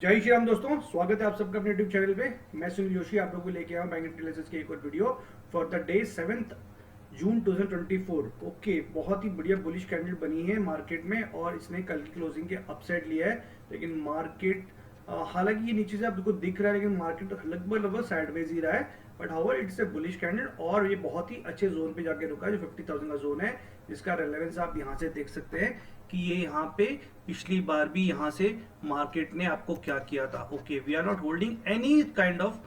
जय श्री राम दोस्तों, स्वागत है आप सबका अपने यूट्यूब चैनल पे। मैं सुनील जोशी आप लोगों को लेके आया हूँ बैंक इंटेलिजेंस की एक और video for the day 7 June 2024। Okay, बहुत ही बढ़िया बुलिश कैंडल बनी है मार्केट में और इसने कल की क्लोजिंग के अपसाइड लिया है। लेकिन मार्केट हालांकि ये नीचे से आपको दिख रहा है, लेकिन मार्केट लगभग साइडवेज ही रहा है। But however it's a bullish candle और ये बहुत ही अच्छे जोन पे जाके रुका है, जो 50,000 का जोन है, जिसका रेलेवेंस आप यहाँ से देख सकते हैं कि ये यहाँ पे पिछली बार भी यहाँ से मार्केट ने आपको क्या किया था। Okay, we are not holding any kind of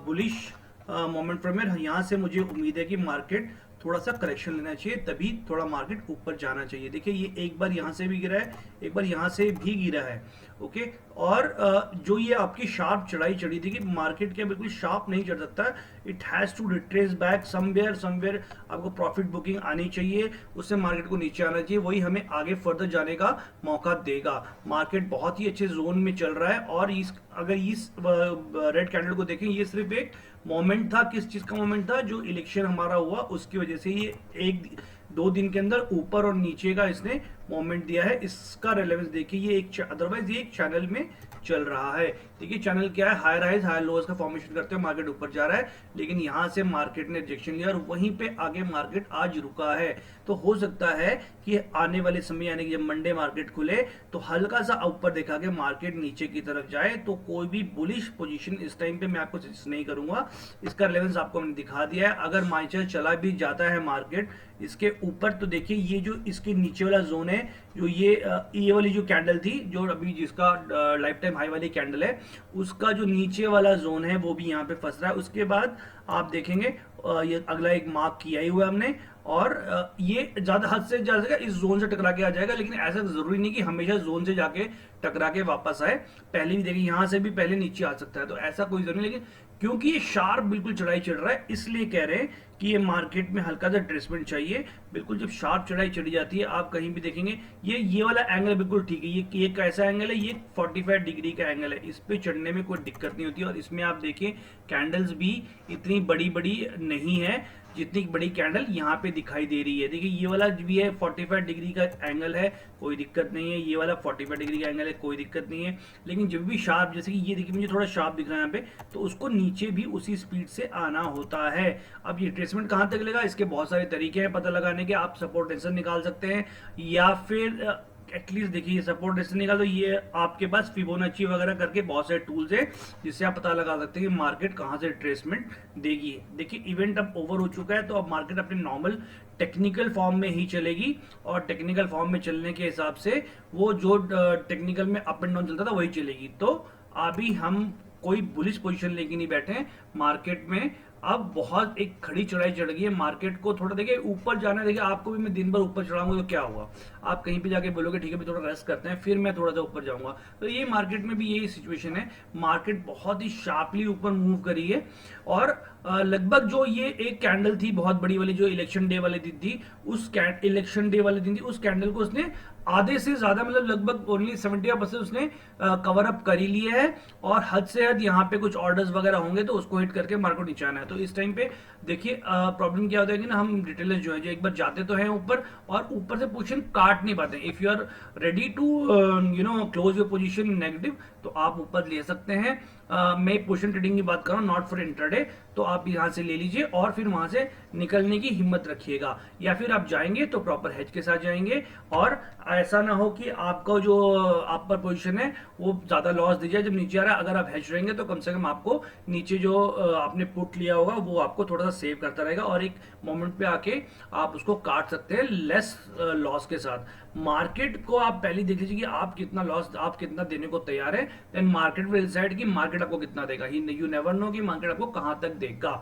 bullish moment from here. यहाँ से मुझे उम्मीद है कि मार्केट थोड़ा सा करेक्शन लेना चाहिए, तभी थोड़ा मार्केट ऊपर जाना चाहिए। देखिए ये एक बार यहाँ से भी गिरा है, एक बार यहाँ से भी गिरा है। ओके, और जो ये आपकी शार्प चढ़ाई चढ़ी थी कि मार्केट क्या बिल्कुल शार्प नहीं चढ़ सकता, it has to retrace back somewhere आपको प्रॉफिट बुकिंग आनी चाहिए, उससे मार्केट को नीचे आना चाहिए, वही हमें आगे फर्दर जाने का मौका देगा। मार्केट बहुत ही अच्छे जोन में चल रहा है और अगर इस रेड कैंडल को देखें, ये सिर्फ एक मोमेंट था। किस चीज का मोमेंट था? जो इलेक्शन हमारा हुआ उसकी वजह से ये एक दो दिन के अंदर ऊपर और नीचे का इसने मोमेंट दिया है। इसका रेलेवेंस देखिए, ये एक अदरवाइज ये एक चैनल में चल रहा है। देखिए चैनल क्या है, हाई राइज हाई लोज का फॉर्मेशन करते हुए मार्केट ऊपर जा रहा है, लेकिन यहां से मार्केट ने रिजेक्शन लिया और वहीं पे आगे मार्केट आज रुका है। तो हो सकता है कि आने वाले समय यानी कि जब मंडे मार्केट खुले तो हल्का सा ऊपर देखा के मार्केट नीचे की तरफ जाए। तो कोई भी बुलिश पोजीशन इस टाइम पे मैं आपको सजेस्ट नहीं करूंगा। इसका रेलेवेंस आपको मैंने दिखा दिया है। अगर माइचर चला भी जाता है मार्केट इसके ऊपर, तो देखिए ये जो इसके नीचे वाला जोन है, जो ये वाली जो कैंडल थी, जो अभी जिसका लाइफ टाइम हाई वाली कैंडल है, उसका जो नीचे वाला जोन है वो भी यहाँ पे फंस रहा है। उसके बाद आप देखेंगे ये अगला एक मार्क किया ही हुआ है हमने, और ये ज्यादा हद से ज्यादा इस जोन से टकरा के आ जाएगा। लेकिन ऐसा जरूरी नहीं कि हमेशा जोन से जाके टकरा के वापस आए। पहले भी देखिए यहाँ से भी पहले नीचे आ सकता है, तो ऐसा कोई जरूरी नहीं। लेकिन क्योंकि ये शार्प बिल्कुल चढ़ाई चढ़ रहा है, इसलिए कह रहे हैं कि ये मार्केट में हल्का सा एडजस्टमेंट चाहिए। बिल्कुल जब शार्प चढ़ाई चढ़ी जाती है, आप कहीं भी देखेंगे ये वाला एंगल बिल्कुल ठीक है। ये कैसा एंगल है? ये 45 डिग्री का एंगल है। इस पे चढ़ने में कोई दिक्कत नहीं होती। और इसमें आप देखिए कैंडल्स भी इतनी बड़ी बड़ी नहीं है जितनी बड़ी कैंडल यहाँ पे दिखाई दे रही है। देखिए ये वाला भी है 45 डिग्री का एंगल है, कोई दिक्कत नहीं है। ये वाला 45 डिग्री का एंगल है, कोई दिक्कत नहीं है। लेकिन जब भी शार्प, जैसे कि ये देखिए मुझे थोड़ा शार्प दिख रहा है यहाँ पे, तो उसको नीचे भी उसी स्पीड से आना होता है। अब ये रिट्रेसमेंट कहाँ तक लेगा, इसके बहुत सारे तरीके हैं पता लगाने के। आप सपोर्ट रेजिस्टेंस निकाल सकते हैं, या फिर एटलीस्ट देखिए सपोर्ट रेजिस्टेंस निकाल, तो ये आपके पास फिबोनाची वगैरह करके बहुत सारे टूल्स है जिससे आप पता लगा सकते हैं कि मार्केट कहां से रिट्रेसमेंट देगी। देखिए इवेंट अब ओवर हो चुका है, तो अब मार्केट अपने नॉर्मल टेक्निकल फॉर्म में ही चलेगी। और टेक्निकल फॉर्म में चलने के हिसाब से वो जो टेक्निकल में अप एंड डाउन चलता था वही चलेगी। तो अभी हम कोई बुलिश पोजीशन लेके नहीं बैठे मार्केट में। अब बहुत एक खड़ी चढ़ाई चढ़ गई है मार्केट को, थोड़ा देखिए ऊपर जाना है। देखिए आपको भी मैं दिन भर ऊपर चढ़ाऊंगा तो क्या हुआ, आप कहीं पे जाके बोलोगे ठीक है भी थोड़ा रेस्ट करते हैं, फिर मैं थोड़ा सा ऊपर जाऊंगा। तो ये मार्केट में भी यही सिचुएशन है। मार्केट बहुत ही शार्पली ऊपर मूव करी है और लगभग जो ये एक कैंडल थी बहुत बड़ी वाली, जो इलेक्शन डे वाले दिन थी, उस इलेक्शन डे वाले दिन थी, उस कैंडल को उसने आधे से ज्यादा मतलब लगभग ओनली 70% उसने कवर अप कर ही लिया है। और हद से हद यहाँ पे कुछ ऑर्डर्स वगैरह होंगे तो उसको हिट करके मार्केट नीचे आना है। तो इस टाइम पे देखिए प्रॉब्लम क्या होता है कि ना, हम रिटेलर्स जो है जो एक बार जाते तो हैं ऊपर और ऊपर से पोजीशन काट नहीं पाते। If you are ready to close your position in negative, तो आप ऊपर ले सकते हैं। मैं पोजीशन ट्रेडिंग की बात कर रहा हूँ, नॉट फॉर इंट्राडे। तो आप यहाँ से ले लीजिए और फिर वहां से निकलने की हिम्मत रखिएगा, या फिर आप जाएंगे तो प्रॉपर हेज के साथ जाएंगे। और ऐसा ना हो कि आपका जो आप पर पोजीशन है वो ज्यादा लॉस दे जाए जब नीचे आ रहा है। अगर आप हेज रहेंगे तो कम से कम आपको नीचे जो आपने पुट लिया होगा वो आपको थोड़ा सा सेव करता रहेगा, और एक मोमेंट पे आके आप उसको काट सकते हैं लेस लॉस के साथ। मार्केट को आप पहले देख लीजिए कि आप कितना लॉस, आप कितना देने को तैयार है, देन मार्केट विल डिसाइड कि मार्केट आपको कितना देगा। यू नेवर नो कि मार्केट आपको कहां तक देगा।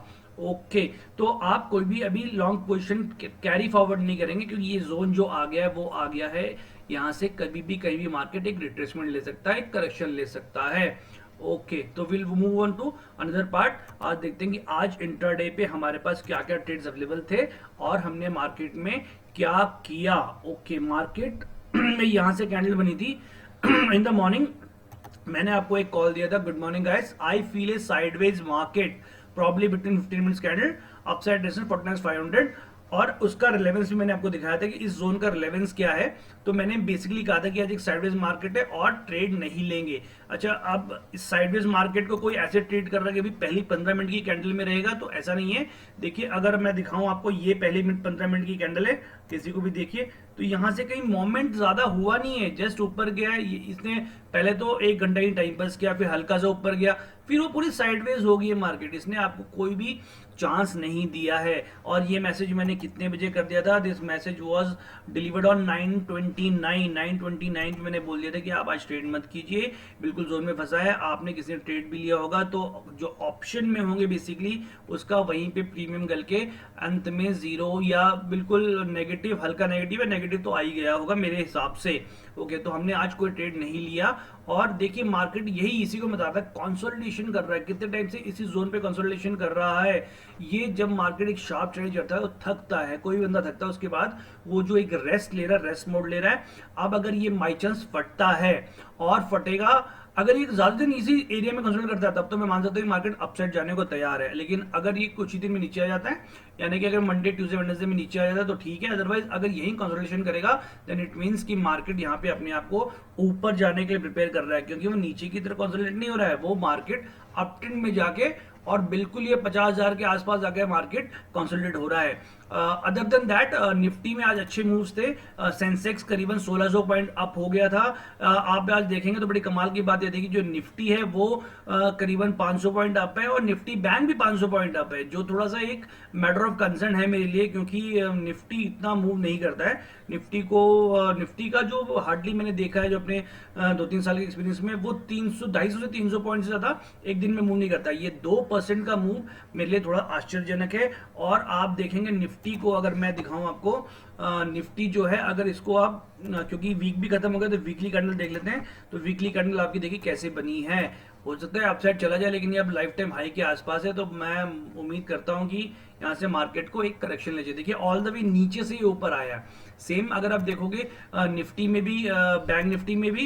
ओके, तो आप कोई भी अभी लॉन्ग पोजीशन कैरी फॉरवर्ड नहीं करेंगे, क्योंकि ये जोन जो आ गया है वो आ गया है। यहां से कभी भी कहीं भी मार्केट एक रिट्रेसमेंट ले सकता है, एक करेक्शन ले सकता है। ओके, तो will move on to another part. आज देखते हैं कि आज इंटरडे पे हमारे पास क्या क्या ट्रेड्स अवेलेबल थे और हमने मार्केट में क्या किया। ओके, मार्केट में यहां से कैंडल बनी थी इन द मॉर्निंग। मैंने आपको एक कॉल दिया था, good morning guys, I feel a sideways market probably between 15 minutes candle upside direction 49,500। और उसका रिलेवेंस भी मैंने आपको दिखाया था कि इस जोन का रिलेवेंस क्या है। तो मैंने बेसिकली कहा था कि आज एक साइडवेज मार्केट है और ट्रेड नहीं लेंगे। अच्छा, अब इस साइडवेज मार्केट को कोई ऐसे ट्रेड कर रहा है कि अभी पहली 15 मिनट की कैंडल में रहेगा, तो ऐसा नहीं है। देखिए अगर मैं दिखाऊं आपको, ये पहली 15 मिनट की कैंडल है, किसी को भी देखिए, तो यहाँ से कहीं मोमेंट ज्यादा हुआ नहीं है, जस्ट ऊपर गया है। इसने पहले तो 1 घंटा ही टाइम पास किया, फिर हल्का सा ऊपर गया, फिर वो पूरी साइडवेज हो गई है मार्केट। इसने आपको कोई भी चांस नहीं दिया है। और ये मैसेज मैंने कितने बजे कर दिया था? This message was delivered on 9:29 पे मैंने बोल दिया था कि आप आज ट्रेड मत कीजिए, बिल्कुल जोन में फंसा है। आपने किसी ने ट्रेड भी लिया होगा तो जो ऑप्शन में होंगे बेसिकली उसका वहीं पे प्रीमियम गल के अंत में जीरो या बिल्कुल नेगेटिव, हल्का नेगेटिव है, नेगेटिव तो आ ही गया होगा मेरे हिसाब से। ओके, तो हमने आज कोई ट्रेड नहीं लिया। और देखिए मार्केट यही इसी को बताता है, कंसोलिडेशन कर रहा है, कितने टाइम से इसी जोन पे कंसोलिडेशन कर रहा है। ये जब मार्केट एक शार्प ट्रेंड चलता है तो थकता है, कोई बंदा थकता है, उसके बाद वो जो एक रेस्ट ले रहा है, रेस्ट मोड ले रहा है। अब अगर ये बाई चांस फटता है और फटेगा, अगर ये ज्यादा दिन इसी एरिया में कंसोलिडेट करता है तब तो मैं मान सकता हूँ मार्केट अपसाइड जाने को तैयार है। लेकिन अगर ये कुछ ही दिन में नीचे आ जाता है, यानी कि अगर मंडे ट्यूसडे वेडनेसडे में नीचे आ जाता है तो ठीक है, अदरवाइज अगर यही कंसोलिडेशन करेगा देन इट मींस कि मार्केट यहाँ पे अपने आप को ऊपर जाने के लिए प्रिपेयर कर रहा है, क्योंकि वो नीचे की तरफ कंसोलिडेट नहीं हो रहा है, वो मार्केट अप ट्रेंड में जाके और बिल्कुल ये 50,000 के आसपास जाके मार्केट कंसोलिडेट हो रहा है। अदर देन दैट निफ्टी में आज अच्छे मूव्स थे। सेंसेक्स करीबन 1600 पॉइंट अप हो गया था। आप आज देखेंगे तो बड़ी कमाल की बात यह थी कि जो निफ्टी है वो करीबन 500 पॉइंट अप है और निफ्टी बैंक भी 500 पॉइंट अप है, जो थोड़ा सा एक मैटर ऑफ कंसर्न है मेरे लिए, क्योंकि निफ्टी इतना मूव नहीं करता है। निफ्टी का जो हार्डली मैंने देखा है जो अपने 2-3 साल के एक्सपीरियंस में, वो 250 से 300 पॉइंट से ज्यादा एक दिन में मूव नहीं करता। ये 2% का मूव मेरे लिए थोड़ा आश्चर्यजनक है। और आप देखेंगे निफ्टी को, अगर मैं दिखाऊं आपको, निफ्टी जो है अगर इसको आप, क्योंकि वीक भी खत्म हो गया तो वीकली कैंडल देख लेते हैं। तो वीकली कैंडल आपकी देखिए कैसे बनी है। हो सकता है अपसाइड चला जाए, लेकिन ये अब लाइफ टाइम हाई के आसपास है, तो मैं उम्मीद करता हूं कि यहाँ से मार्केट को एक करेक्शन ले जाए। देखिए ऑल द वे नीचे से ही ऊपर आया। सेम अगर आप देखोगे निफ्टी में भी,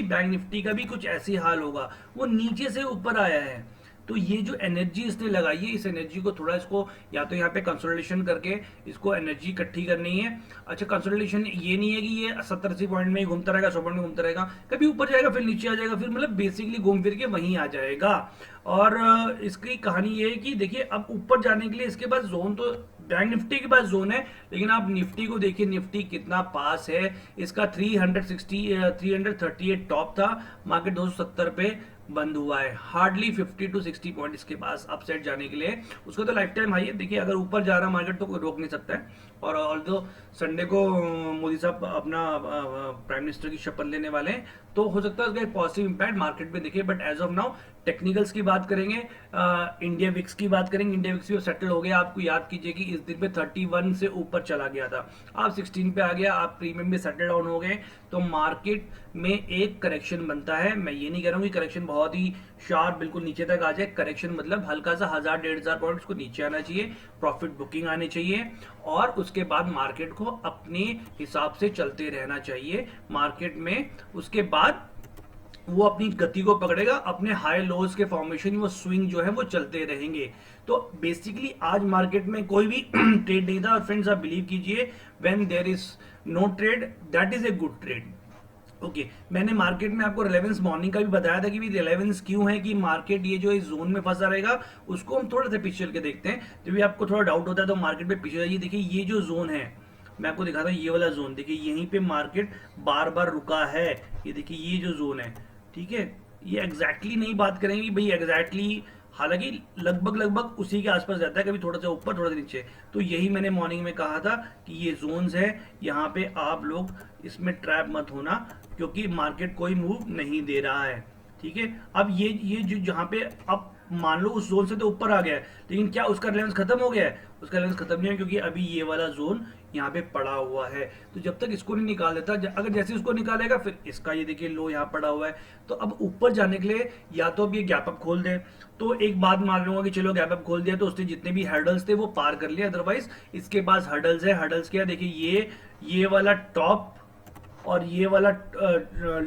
बैंक निफ्टी का भी कुछ ऐसे हाल होगा, वो नीचे से ऊपर आया है। तो ये जो एनर्जी इसने लगाई है, इस एनर्जी को थोड़ा इसको या तो यहाँ पे कंसोलिडेशन करके इसको एनर्जी इकट्ठी करनी है। अच्छा, कंसोलिडेशन ये नहीं है कि ये 70-80 पॉइंट में ही घूमता रहेगा, 100 पॉइंट में घूमता रहेगा, कभी ऊपर जाएगा फिर नीचे आ जाएगा, फिर मतलब बेसिकली घूम फिर के वहीं आ जाएगा। और इसकी कहानी ये है कि देखिए अब ऊपर जाने के लिए इसके पास जोन, तो बैंक निफ्टी के पास जोन है, लेकिन आप निफ्टी को देखिए, निफ्टी कितना पास है। इसका 338 टॉप था, मार्केट 270 पे बंद हुआ है। हार्डली 50 टू 60 पॉइंट इसके पास अपसाइड जाने के लिए। उसको तो लाइफ टाइम हाई है। देखिए अगर ऊपर जा रहा मार्केट तो कोई रोक नहीं सकता है। और ऑल्दो संडे को मोदी साहब अपना प्राइम मिनिस्टर की शपथ लेने वाले हैं, तो हो सकता है उसका एक पॉजिटिव इंपैक्ट मार्केट पे दिखे। But as of now technicals की बात करेंगे, इंडिया विक्स की बात करेंगे। इंडिया विक्स भी सेटल हो गया। आपको याद कीजिए कि इस दिन पे 31 से ऊपर चला गया था, आप 16 पे आ गया, आप प्रीमियम भी सेटल डाउन हो गए। तो मार्केट में एक करेक्शन बनता है। मैं ये नहीं कह रहा हूँ कि करेक्शन बहुत ही शार्प बिल्कुल नीचे तक आ जाए। करेक्शन मतलब हल्का सा 1000-1500 पॉइंट्स को नीचे आना चाहिए, प्रॉफिट बुकिंग आनी चाहिए, और उसके बाद मार्केट को अपने हिसाब से चलते रहना चाहिए मार्केट में। उसके बाद वो अपनी गति को पकड़ेगा, अपने हाई लोज के फॉर्मेशन, वो स्विंग जो है वो चलते रहेंगे। तो बेसिकली आज मार्केट में कोई भी ट्रेड नहीं था। और फ्रेंड्स आप बिलीव कीजिए, when there is no trade that is a good trade. Okay, मैंने मार्केट में आपको रिलेवेंस मॉर्निंग का भी बताया था कि भी रिलेवेंस क्यों है कि मार्केट ये जो इस जोन में फंसा रहेगा, उसको हम थोड़ा सा पीछे चल के देखते हैं। जब भी आपको थोड़ा डाउट होता है तो मार्केट पे पीछे जाइए। देखिए ये जो जोन है, मैं आपको दिखाता हूँ, ये वाला जोन देखिए, यहीं पे मार्केट बार बार रुका है। ये देखिए ये जो जोन है, ठीक है, ये एग्जैक्टली नहीं बात करेंगे भाई एग्जैक्टली, हालांकि लगभग लगभग उसी के आसपास रहता है, कभी थोड़ा सा ऊपर थोड़ा सा नीचे। तो यही मैंने मॉर्निंग में कहा था कि ये जोन्स है, यहाँ पे आप लोग इसमें ट्रैप मत होना, क्योंकि मार्केट कोई मूव नहीं दे रहा है। ठीक है, अब ये जो जहाँ पे अब मान लो उस जोन से तो ऊपर आ गया है, लेकिन क्या उसका रिलेवेंस खत्म हो गया है? उसका रिलेवेंस खत्म नहीं है, क्योंकि अभी ये वाला जोन यहाँ पे पड़ा हुआ है। तो जब तक इसको नहीं निकाल देता, अगर जैसे उसको निकालेगा फिर इसका ये देखिए लो यहाँ पड़ा हुआ है। तो अब ऊपर जाने के लिए या तो अब ये गैप अप खोल दे, तो एक बात मान लूंगा कि चलो गैप अप खोल दिया तो उसने जितने भी हर्डल्स थे वो पार कर लिया। अदरवाइज इसके पास हर्डल्स है। हर्डल्स क्या? देखिए ये वाला टॉप और ये वाला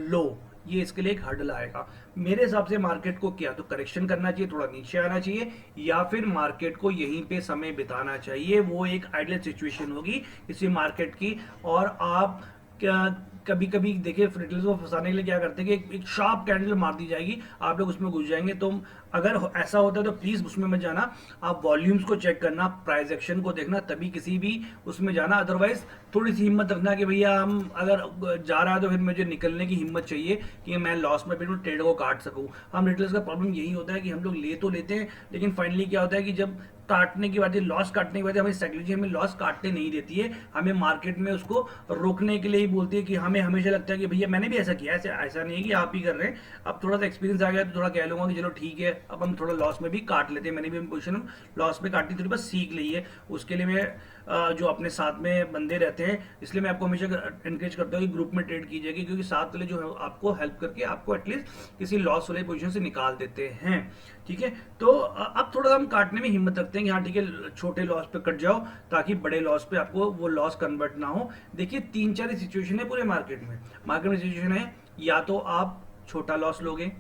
लो, ये इसके लिए एक हर्डल आएगा। मेरे हिसाब से मार्केट को क्या तो करेक्शन करना चाहिए, थोड़ा नीचे आना चाहिए, या फिर मार्केट को यहीं पे समय बिताना चाहिए। वो एक आइडियल सिचुएशन होगी इसी मार्केट की। और आप क्या कभी कभी देखिए रिटेलर्स को फंसाने के लिए क्या करते हैं कि एक शार्प कैंडल मार दी जाएगी, आप लोग उसमें घुस जाएंगे। तो अगर ऐसा होता है तो प्लीज उसमें मत जाना, आप वॉल्यूम्स को चेक करना, प्राइस एक्शन को देखना, तभी किसी भी उसमें जाना। अदरवाइज थोड़ी सी हिम्मत रखना कि भैया हम अगर जा रहा है तो फिर मुझे निकलने की हिम्मत चाहिए कि मैं लॉस में बिल्कुल ट्रेड को काट सकूं। हम रिटेलर्स का प्रॉब्लम यही होता है कि हम लोग ले तो लेते हैं, लेकिन फाइनली क्या होता है कि जब काटने की बात है, लॉस काटने की बात है, हमें साइकोलॉजी हमें लॉस काटने नहीं देती है, हमें मार्केट में उसको रोकने के लिए ही बोलती है कि हमें हमेशा लगता है कि भैया मैंने भी ऐसा किया, ऐसा नहीं है कि आप ही कर रहे हैं। अब थोड़ा सा एक्सपीरियंस आ गया तो थोड़ा कह लूंगा कि चलो ठीक है, अब हम थोड़ा लॉस में भी काट लेते हैं। मैंने भी पोजीशन लॉस में काटनी थोड़ी बस सीख ली है, उसके लिए मैं जो अपने साथ में बंदे रहते हैं, इसलिए मैं आपको हमेशा एनकरेज करता हूँ कि ग्रुप में ट्रेड कीजिएगा, क्योंकि साथ वाले जो है आपको हेल्प करके आपको एटलीस्ट किसी लॉस वाले पोजीशन से निकाल देते हैं। ठीक है, तो अब थोड़ा हम काटने में हिम्मत रखते हैं कि हाँ ठीक है, छोटे लॉस पे कट जाओ ताकि बड़े लॉस पे आपको वो लॉस कन्वर्ट ना हो। देखिए 3-4 सिचुएशन है पूरे मार्केट में सिचुएशन है, या तो आप छोटा लॉस लोगे,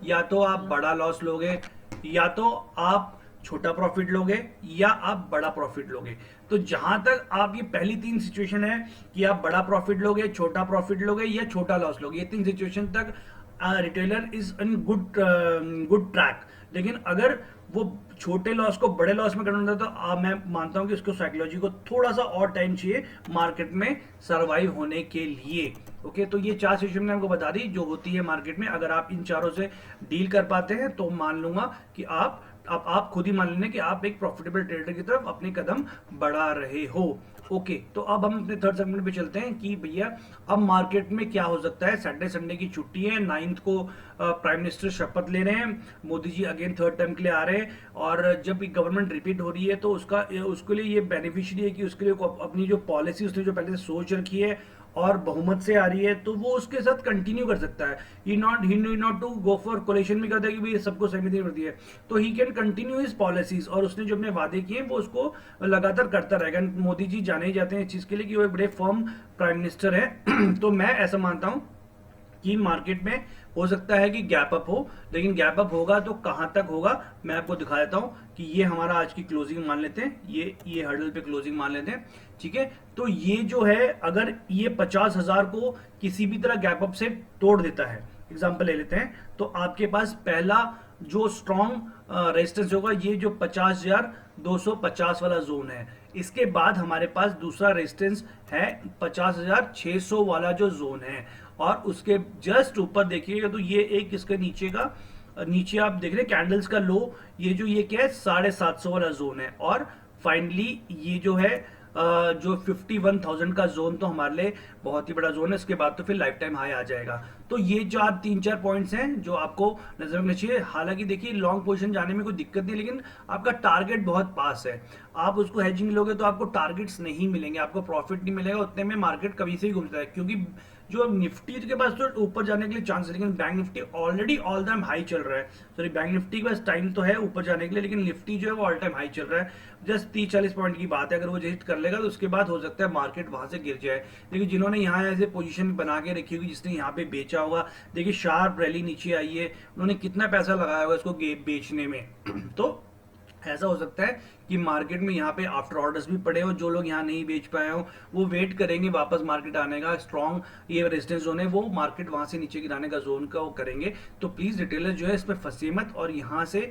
या तो आप बड़ा लॉस लोगे, या तो आप छोटा प्रॉफिट लोगे, या आप बड़ा प्रॉफिट लोगे। तो जहां तक आप ये पहली 3 सिचुएशन है कि आप बड़ा प्रॉफिट लोगे, छोटा प्रॉफिट लोगे या छोटा लॉस लोगे, ये 3 सिचुएशन तक retailer is in good track. लेकिन अगर वो छोटे लॉस को बड़े लॉस में करना होता है तो मैं मानता हूं कि उसको साइकोलॉजी को थोड़ा सा और टाइम चाहिए मार्केट में सरवाइव होने के लिए। ओके, तो ये 4 सिचुएशन मैंने आपको बता दी जो होती है मार्केट में। अगर आप इन चारों से डील कर पाते हैं तो मान लूंगा कि आप खुद ही मान लेंगे कि आप एक प्रॉफिटेबल ट्रेडर की तरफ अपने कदम बढ़ा रहे हो। ओके, तो अब हम अपने थर्ड सेगमेंट पे चलते हैं कि भैया अब मार्केट में क्या हो सकता है। सैटरडे संडे की छुट्टी है, 9th को प्राइम मिनिस्टर शपथ ले रहे हैं, Modi ji again 3rd term के लिए आ रहे हैं, और जब गवर्नमेंट रिपीट हो रही है तो उसके लिए ये बेनिफिशियरी है कि उसके लिए अपनी जो पॉलिसी उसने जो पहले से सोच रखी है और बहुमत से आ रही है तो वो उसके साथ कंटिन्यू कर सकता है। He not to go for collation में करता है कि भाई सबको सहमति कर दी है, तो he can continue his policies, और उसने जो अपने वादे किए वो उसको लगातार करता रहेगा। मोदी जी जाने ही जाते हैं इस चीज के लिए कि वो एक बड़े फर्म प्राइम मिनिस्टर है। तो मैं ऐसा मानता हूं कि मार्केट में हो सकता है कि गैप अप हो, लेकिन गैप अप होगा तो कहां तक होगा मैं आपको दिखा देता हूं कि ये हमारा आज की क्लोजिंग मान लेते हैं, ये हर्डल पे क्लोजिंग मान लेते हैं। ठीक है, तो ये जो है अगर ये 50,000 को किसी भी तरह गैप अप से तोड़ देता है, एग्जांपल ले लेते हैं, तो आपके पास पहला जो स्ट्रॉन्ग रेजिस्टेंस होगा ये जो 50,250 वाला जोन है। इसके बाद हमारे पास दूसरा रेजिस्टेंस है 50,600 वाला जो जोन है, और उसके जस्ट ऊपर देखिएगा तो ये एक इसके नीचे आप देख रहे हैं कैंडल्स का लो, ये क्या है 750 वाला जोन है, और फाइनली ये जो है जो 51,000 का जोन तो हमारे लिए बहुत ही बड़ा जोन है। इसके बाद तो फिर लाइफ टाइम हाई आ जाएगा। तो ये 3-4 पॉइंट्स हैं जो आपको नजर रखने चाहिए। हालांकि देखिए लॉन्ग पोजीशन जाने में कोई दिक्कत नहीं, लेकिन आपका टारगेट बहुत पास है, आप उसको हेजिंग लोगे तो आपको टारगेट्स नहीं मिलेंगे, आपको प्रॉफिट नहीं मिलेगा, उतने में मार्केट कभी से ही घूमता है। क्योंकि जो निफ्टी के पास तो ऊपर जाने के लिए चांस है, लेकिन bank Nifty already all time high चल रहा है। सॉरी, बैंक निफ्टी के पास टाइम तो है ऊपर जाने के लिए, लेकिन निफ्टी जो है वो ऑल टाइम हाई चल रहा है। जस्ट 30-40 पॉइंट की बात है, अगर वो हिट कर लेगा तो उसके बाद हो सकता है मार्केट वहां से गिर जाए। लेकिन जिन्होंने यहाँ ऐसे पोजीशन बना के रखी होगी, जिसने यहाँ पे बेचा होगा, देखिए शार्प रैली नीचे आई है, उन्होंने कितना पैसा लगाया होगा इसको बेचने में। तो ऐसा हो सकता है कि मार्केट में यहाँ पे आफ्टर ऑर्डर्स भी पड़े हो, जो लोग यहाँ नहीं बेच पाए हो वो वेट करेंगे वापस मार्केट आने का, स्ट्रॉन्ग ये रेजिस्टेंस जोन है वो मार्केट वहां से नीचे गिराने का जोन का वो करेंगे। तो प्लीज रिटेलर जो है इस पर फंसे मत, और यहाँ से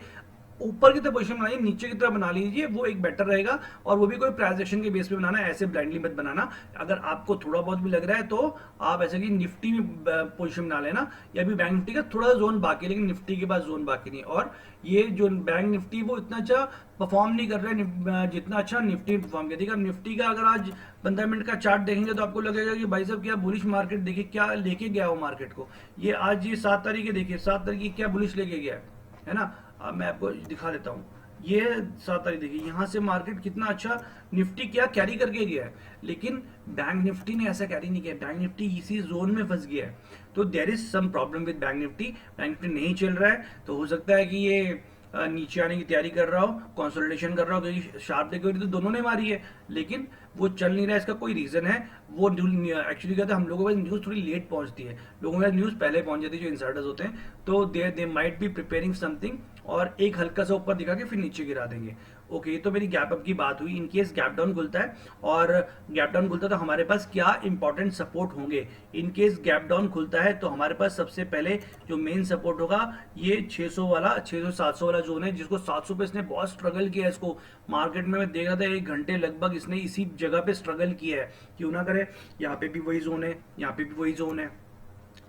ऊपर की तरफ पोजीशन बनाइए, नीचे की तरफ बना लीजिए, वो एक बेटर रहेगा। और वो भी कोई प्राइस एक्शन के बेस पे बनाना, ऐसे ब्लाइंडली मत बनाना। अगर आपको थोड़ा बहुत भी लग रहा है तो आप ऐसे कि निफ्टी में पोजीशन बना लेना, या भी बैंक निफ्टी का थोड़ा जोन बाकी, लेकिन निफ्टी के पास जोन बाकी नहीं। और ये जो बैंक निफ्टी वो इतना अच्छा परफॉर्म नहीं कर रहा है जितना अच्छा निफ्टी परफॉर्म किया। देखिए निफ्टी का अगर आज 15 मिनट का चार्ट देखेंगे तो आपको लगेगा कि भाई साहब क्या बुलिश मार्केट, देखिए क्या लेके गया वो मार्केट को। ये आज ये 7 तारीख है, देखिए 7 तारीख क्या बुलिश लेके गया है ना। अब मैं आपको दिखा देता हूँ, ये 7 तारीख देखिए, यहाँ से मार्केट कितना अच्छा निफ्टी क्या कैरी करके गया है, लेकिन बैंक निफ्टी ने ऐसा कैरी नहीं किया। बैंक निफ्टी इसी जोन में फंस गया है, तो there is some problem with Bank Nifty. Bank Nifty नहीं चल रहा है, तो हो सकता है कि ये नीचे आने की तैयारी कर रहा हो, कंसोलिडेशन कर रहा हो, क्योंकि शार्प देखिए तो दोनों ने मारी है, लेकिन वो चल नहीं रहा है, इसका कोई रीजन है। वो एक्चुअली क्या था, हम लोगों के पास न्यूज़ थोड़ी लेट पहुंचती है, लोगों के पास न्यूज़ पहले पहुंच जाती है जो इंसाइडर्स होते हैं, तो they might be preparing something, और एक हल्का सा ऊपर दिखा के फिर नीचे गिरा देंगे। ओके, तो मेरी गैप अप की बात हुई। इन केस गैप डाउन खुलता है और गैप डाउन खुलता है तो हमारे पास क्या इंपॉर्टेंट सपोर्ट होंगे। इन केस गैप डाउन खुलता है तो हमारे पास सबसे पहले जो मेन सपोर्ट होगा ये 600 वाला, 600 700 वाला जोन है, जिसको 700 पे इसने बहुत स्ट्रगल किया है। इसको मार्केट में मैं देख रहा था 1 घंटे लगभग इसने इसी जगह पे स्ट्रगल किया है, क्यों ना करे। यहाँ पे भी वही जोन है, यहाँ पे भी वही जोन है।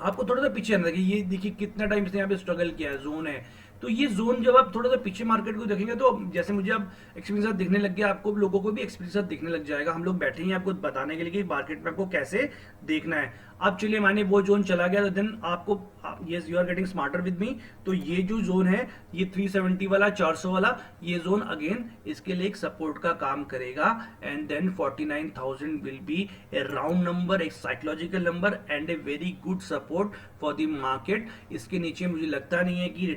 आपको थोड़ा सा पीछे आना देखिए, ये देखिए कितना टाइम इसने यहाँ पे स्ट्रगल किया है, जोन है। तो ये जोन जब आप थोड़ा सा पीछे मार्केट को देखेंगे तो जैसे मुझे अब एक्सपीरियंस दिखने लग गया, आपको लोगों को भी एक्सपीरियंस दिखने लग जाएगा। हम लोग बैठे हैं आपको बताने के लिए कि मार्केट में आपको कैसे देखना है। अब चलिए माने वो जोन चला गया तो देन आपको, yes you are getting smarter with me, तो ये जो जोन है ये 370 वाला, 400 वाला, ये जोन अगेन इसके लिए एक सपोर्ट का काम करेगा। And then 49,000 will be a round number, एक psychological number and a very good support for the market. इसके नीचे मुझे लगता नहीं है कि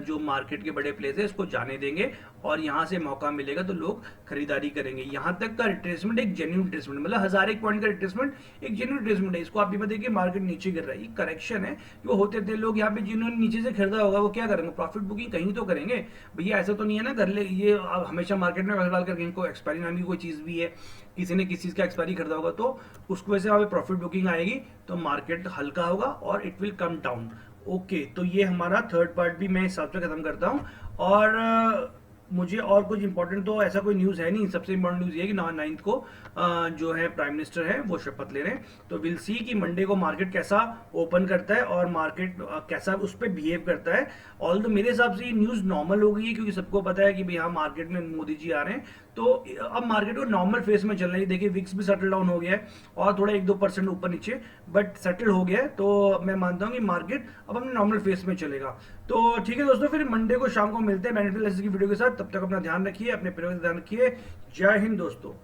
जो मार्केट के बड़े प्लेस है इसको जाने देंगे, और यहां से मौका मिलेगा तो लोग खरीदारी करेंगे। यहां तक का रिट्रेसमेंट एक जेन्युइन रिट्रेसमेंट, मतलब 1001 पॉइंट का रिट्रेसमेंट एक जेन्युइन रिट्रेसमेंट है। इसको आप भी देखिए मार्केट नीचे गिर रहा है, ये करेक्शन है। जो होते थे लोग यहाँ पे जिन्होंने नीचे से खरीदा होगा वो क्या करेंगे, प्रॉफिट बुकिंग कहीं तो करेंगे भैया। ऐसा तो नहीं है ना कर ले, ये हमेशा मार्केट में पैसा डालकर कहीं को एक्सपायरी नाम की कोई चीज भी है, किसी ने किसी चीज का एक्सपायरी खरीदा होगा तो उसको वैसे वहां पे प्रॉफिट बुकिंग आएगी तो मार्केट हल्का होगा और it will come down. Okay, तो ये हमारा थर्ड पार्ट भी मैं इस हिसाब से खत्म करता हूँ। और मुझे और कुछ इंपॉर्टेंट तो ऐसा कोई न्यूज़ है नहीं। सबसे इंपॉर्टेंट न्यूज़ ये है कि 9 को जो है प्राइम मिनिस्टर है वो शपथ ले रहे हैं, तो विल सी कि मंडे को मार्केट कैसा ओपन करता है और मार्केट कैसा उस पर बिहेव करता है। ऑल तो मेरे हिसाब से ये न्यूज़ नॉर्मल हो गई है, क्योंकि सबको पता है कि भाई हाँ मार्केट में मोदी जी आ रहे हैं, तो अब मार्केट को नॉर्मल फेस में चल रही है। देखिए विक्स भी सेटल डाउन हो गया है और थोड़ा 1-2% ऊपर नीचे, बट सेटल हो गया है। तो मैं मानता हूँ कि मार्केट अब अपने नॉर्मल फेस में चलेगा। तो ठीक है दोस्तों, फिर मंडे को शाम को मिलते हैं बेनिफिट एनालिसिस की वीडियो के साथ। तब तक अपना ध्यान रखिए, अपने परिवार का ध्यान रखिए। जय हिंद दोस्तों।